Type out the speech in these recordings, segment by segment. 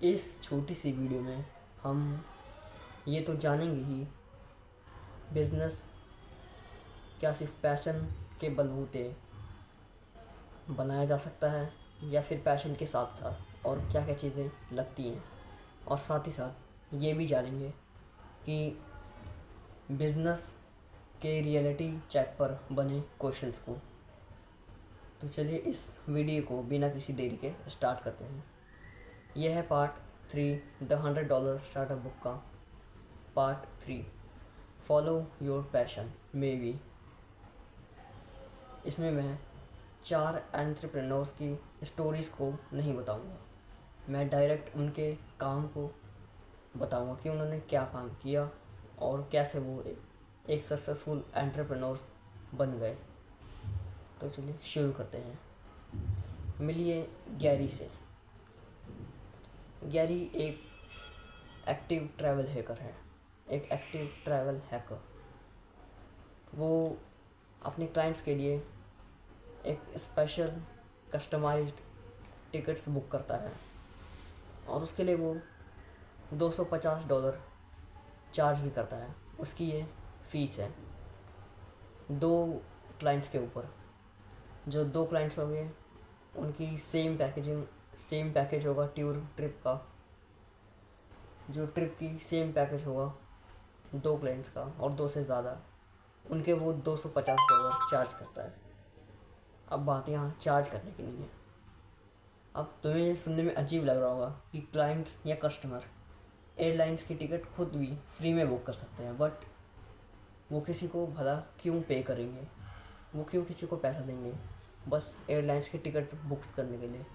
इस छोटी सी वीडियो में हम ये तो जानेंगे ही बिज़नेस क्या सिर्फ पैशन के बलबूते बनाया जा सकता है या फिर पैशन के साथ साथ और क्या क्या चीज़ें लगती हैं, और साथ ही साथ ये भी जानेंगे कि बिज़नेस के रियलिटी चेक पर बने क्वेश्चंस को। तो चलिए इस वीडियो को बिना किसी देरी के स्टार्ट करते हैं। यह है पार्ट 3 द $100 स्टार्टअप बुक का part 3 follow your passion may be. इसमें मैं 4 एंटरप्रेन्योर्स की स्टोरीज़ को नहीं बताऊंगा, मैं डायरेक्ट उनके काम को बताऊंगा कि उन्होंने क्या काम किया और कैसे वो एक सक्सेसफुल एंटरप्रेन्योर्स बन गए। तो चलिए शुरू करते हैं। मिलिए गैरी से। गैरी एक एक्टिव ट्रैवल हैकर है, एक एक्टिव ट्रैवल हैकर। वो अपने क्लाइंट्स के लिए एक स्पेशल कस्टमाइज्ड टिकट्स बुक करता है और उसके लिए वो $250 चार्ज भी करता है। उसकी ये फ़ीस है 2 क्लाइंट्स के ऊपर। जो 2 क्लाइंट्स होंगे उनकी सेम पैकेज होगा ट्रिप का। जो ट्रिप की सेम पैकेज होगा 2 क्लाइंट्स का और 2 से ज़्यादा उनके वो $250 चार्ज करता है। अब बात यहाँ चार्ज करने की नहीं है। अब तुम्हें ये सुनने में अजीब लग रहा होगा कि क्लाइंट्स या कस्टमर एयरलाइंस की टिकट खुद भी फ्री में बुक कर सकते हैं, बट वो किसी को भला क्यों पे करेंगे, वो क्यों किसी को पैसा देंगे बस एयरलाइंस की टिकट बुक करने के लिए?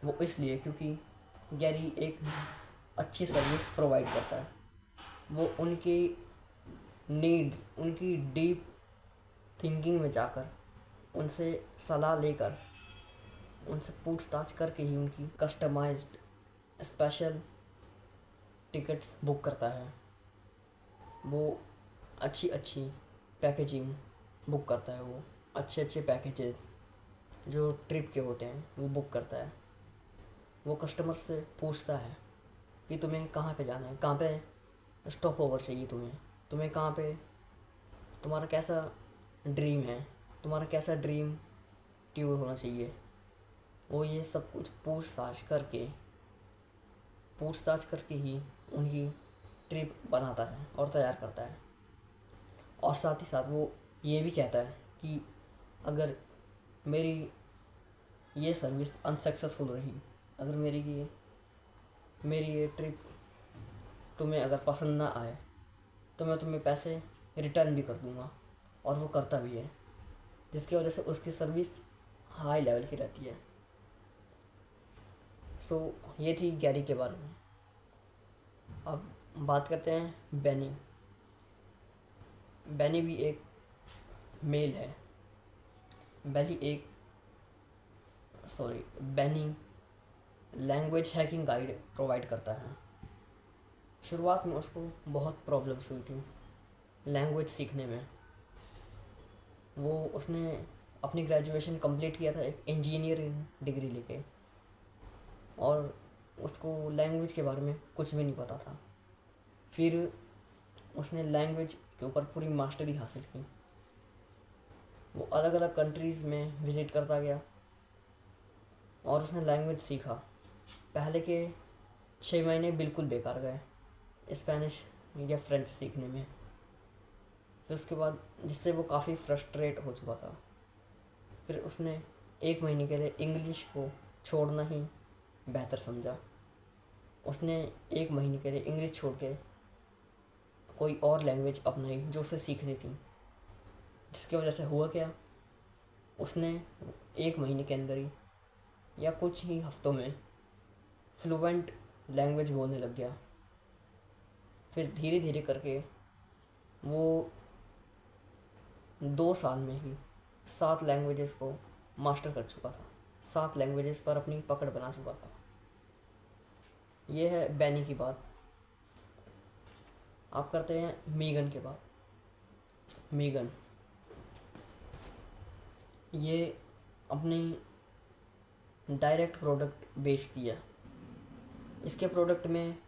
वो इसलिए क्योंकि गैरी एक अच्छी सर्विस प्रोवाइड करता है। वो उनकी नीड्स, उनकी डीप थिंकिंग में जाकर उनसे सलाह लेकर उनसे पूछताछ करके ही उनकी कस्टमाइज्ड स्पेशल टिकट्स बुक करता है। वो अच्छी पैकेजिंग बुक करता है। वो अच्छे पैकेजेस जो ट्रिप के होते हैं वो बुक करता है। वो कस्टमर से पूछता है कि तुम्हें कहाँ पे जाना है, कहाँ पे स्टॉप ओवर चाहिए, तुम्हें कहाँ पे, तुम्हारा कैसा ड्रीम है, तुम्हारा कैसा ड्रीम टूर होना चाहिए। वो ये सब कुछ पूछताछ करके ही उनकी ट्रिप बनाता है और तैयार करता है। और साथ ही साथ वो ये भी कहता है कि अगर मेरी ये सर्विस अनसक्सेसफुल रही, अगर मेरी ये ट्रिप तुम्हें अगर पसंद ना आए तो मैं तुम्हें पैसे रिटर्न भी कर दूँगा। और वो करता भी है, जिसकी वजह से उसकी सर्विस हाई लेवल की रहती है। सो ये थी गैरी के बारे में। अब बात करते हैं बेनी। बेनी भी एक मेल है। Benny language hacking guide provide करता है। शुरुआत में उसको बहुत प्रॉब्लम्स हुई थी लैंग्वेज सीखने में। उसने अपनी ग्रेजुएशन कंप्लीट किया था एक इंजीनियरिंग डिग्री लेके, और उसको लैंग्वेज के बारे में कुछ भी नहीं पता था। फिर उसने लैंग्वेज के ऊपर पूरी मास्टरी हासिल की। वो अलग अलग कंट्रीज़ में विज़िट करता गया और उसने लैंग्वेज सीखा। पहले के 6 महीने बिल्कुल बेकार गए स्पेनिश या फ्रेंच सीखने में। फिर उसके बाद जिससे वो काफ़ी फ्रस्ट्रेट हो चुका था, फिर उसने 1 महीने के लिए इंग्लिश को छोड़ना ही बेहतर समझा। उसने 1 महीने के लिए इंग्लिश छोड़ के कोई और लैंग्वेज अपनाई जो उसे सीखनी थी। जिसकी वजह से हुआ क्या, उसने 1 महीने के अंदर ही या कुछ ही हफ्तों में फ्लुएंट लैंग्वेज बोलने लग गया। फिर धीरे धीरे करके वो 2 साल में ही 7 लैंग्वेजेस को मास्टर कर चुका था, 7 लैंग्वेजेस पर अपनी पकड़ बना चुका था। ये है बेनी की बात। आप करते हैं मीगन के बात। मीगन ये अपनी डायरेक्ट प्रोडक्ट बेचती है। इसके प्रोडक्ट में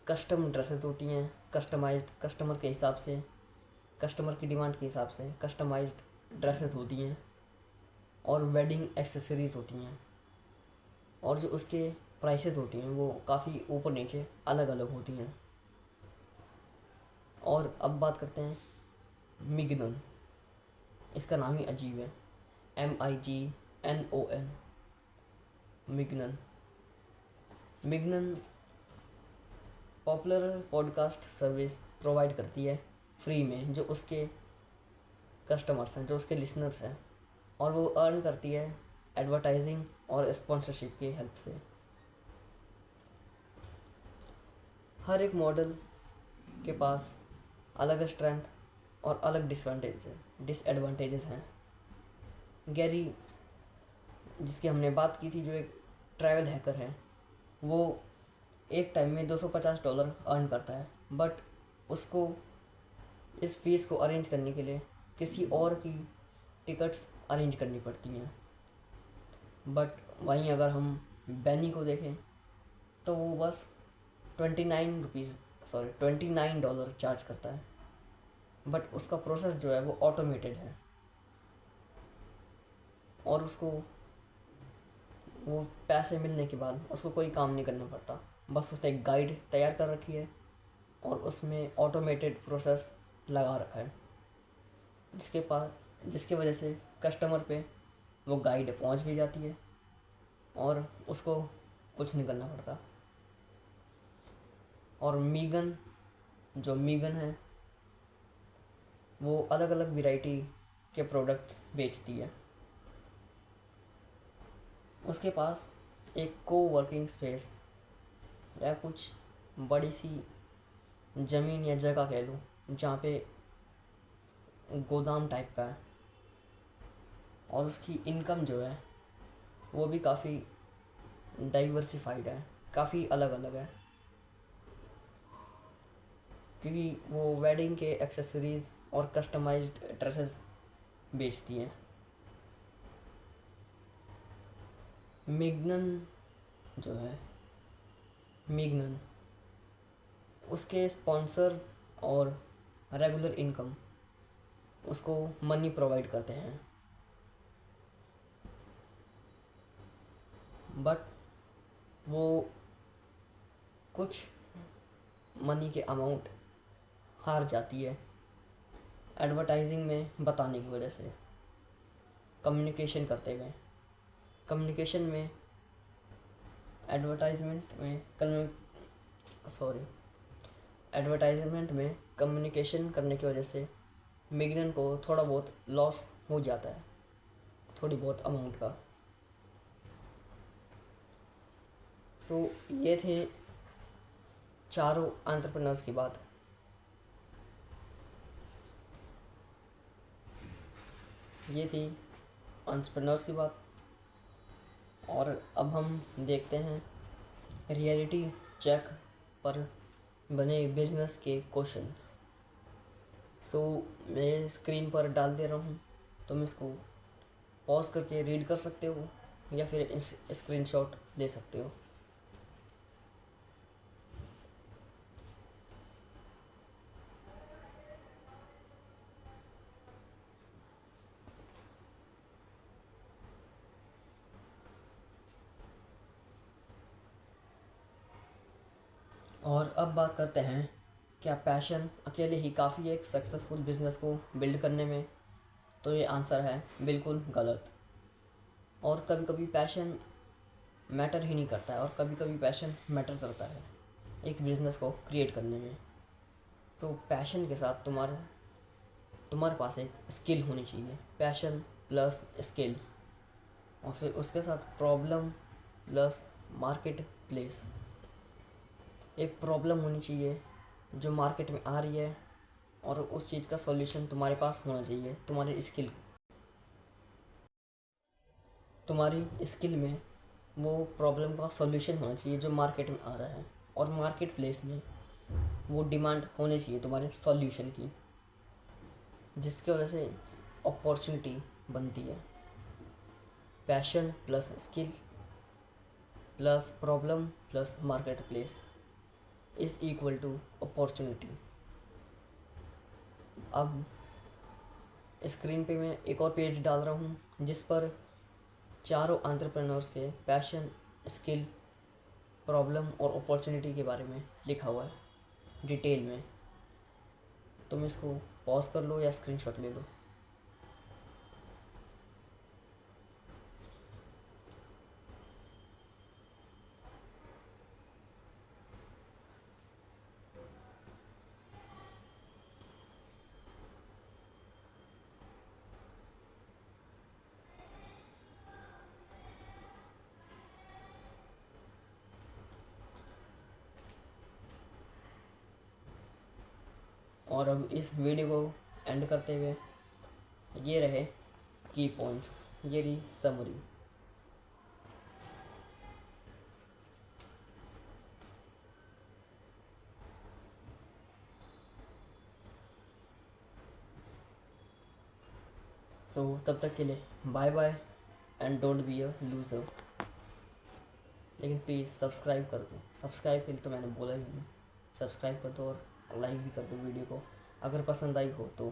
कस्टम ड्रेसेस होती हैं, कस्टमाइज्ड कस्टमर के हिसाब से, कस्टमर की डिमांड के हिसाब से कस्टमाइज्ड ड्रेसेस होती हैं और वेडिंग एक्सेसरीज़ होती हैं। और जो उसके प्राइसेस होती हैं वो काफ़ी ऊपर नीचे अलग अलग होती हैं। और अब बात करते हैं मिगनन। इसका नाम ही अजीब है, MIGNON, Mignon. Mignon popular podcast service provide करती है फ्री में जो उसके कस्टमर्स हैं, जो उसके लिसनर्स हैं, और वो अर्न करती है एडवर्टाइजिंग और स्पॉन्सरशिप की हेल्प से। हर एक मॉडल के पास अलग स्ट्रेंथ और अलग डिसएडवांटेजेस हैं। गैरी, जिसकी हमने बात की थी, जो एक ट्रैवल हैकर है, वो एक टाइम में $250 अर्न करता है, बट उसको इस फीस को अरेंज करने के लिए किसी और की टिकट्स अरेंज करनी पड़ती हैं। बट वहीं अगर हम बैनी को देखें तो वो बस $29 चार्ज करता है, बट उसका प्रोसेस जो है वो ऑटोमेटेड है और उसको वो पैसे मिलने के बाद उसको कोई काम नहीं करना पड़ता। बस उसने एक गाइड तैयार कर रखी है और उसमें ऑटोमेटेड प्रोसेस लगा रखा है, जिसके वजह से कस्टमर पे वो गाइड पहुंच भी जाती है और उसको कुछ नहीं करना पड़ता। और मीगन है, वो अलग अलग वैरायटी के प्रोडक्ट्स बेचती है। उसके पास एक कोवर्किंग स्पेस या कुछ बड़ी सी ज़मीन या जगह कह लो, जहाँ पे गोदाम टाइप का है, और उसकी इनकम जो है वो भी काफ़ी डाइवर्सिफाइड है, काफ़ी अलग अलग है, क्योंकि वो वेडिंग के एक्सेसरीज़ और कस्टमाइज्ड ड्रेसेस बेचती हैं। मिगनन उसके स्पॉन्सर्स और रेगुलर इनकम उसको मनी प्रोवाइड करते हैं, बट वो कुछ मनी के अमाउंट हार जाती है एडवर्टाइजिंग में बताने की वजह से। कम्युनिकेशन करते हुए, कम्युनिकेशन में एडवर्टाइजमेंट में कम्युनिकेशन करने की वजह से मिगनन को थोड़ा बहुत लॉस हो जाता है, थोड़ी बहुत अमाउंट का। सो ये थे चारों एंटरप्रेन्योर्स की बात। ये थी एंटरप्रेन्योर्स की बात। और अब हम देखते हैं रियलिटी चेक पर बने बिजनेस के क्वेश्चंस। सो मैं स्क्रीन पर डाल दे रहा हूँ, तुम इसको पॉज करके रीड कर सकते हो या फिर स्क्रीनशॉट ले सकते हो। और अब बात करते हैं, क्या पैशन अकेले ही काफ़ी है एक सक्सेसफुल बिजनेस को बिल्ड करने में? तो ये आंसर है बिल्कुल गलत। और कभी कभी पैशन मैटर ही नहीं करता है और कभी कभी पैशन मैटर करता है एक बिज़नेस को क्रिएट करने में। तो पैशन के साथ तुम्हारे पास एक स्किल होनी चाहिए, पैशन प्लस स्किल, और फिर उसके साथ प्रॉब्लम प्लस मार्केट प्लेस। एक प्रॉब्लम होनी चाहिए जो मार्केट में आ रही है और उस चीज़ का सॉल्यूशन तुम्हारे पास होना चाहिए। तुम्हारी स्किल में वो प्रॉब्लम का सॉल्यूशन होना चाहिए जो मार्केट में आ रहा है, और मार्केट प्लेस में वो डिमांड होनी चाहिए तुम्हारे सॉल्यूशन की, जिसकी वजह से अपॉर्चुनिटी बनती है। Passion plus skill plus problem plus marketplace is equal to opportunity. अब स्क्रीन पे मैं एक और पेज डाल रहा हूँ जिस पर चारों एंटरप्रेन्योर्स के पैशन, स्किल, प्रॉब्लम और अपॉर्चुनिटी के बारे में लिखा हुआ है डिटेल में। तुम इसको पॉज कर लो या स्क्रीनशॉट ले लो। और अब इस वीडियो को एंड करते हुए ये रहे की पॉइंट्स, ये रही समरी। सो तब तक के लिए bye bye and don't be a loser. लेकिन प्लीज़ सब्सक्राइब कर दो। सब्सक्राइब के लिए तो मैंने बोला ही नहीं, सब्सक्राइब कर दो और लाइक भी कर दो वीडियो को अगर पसंद आई हो तो।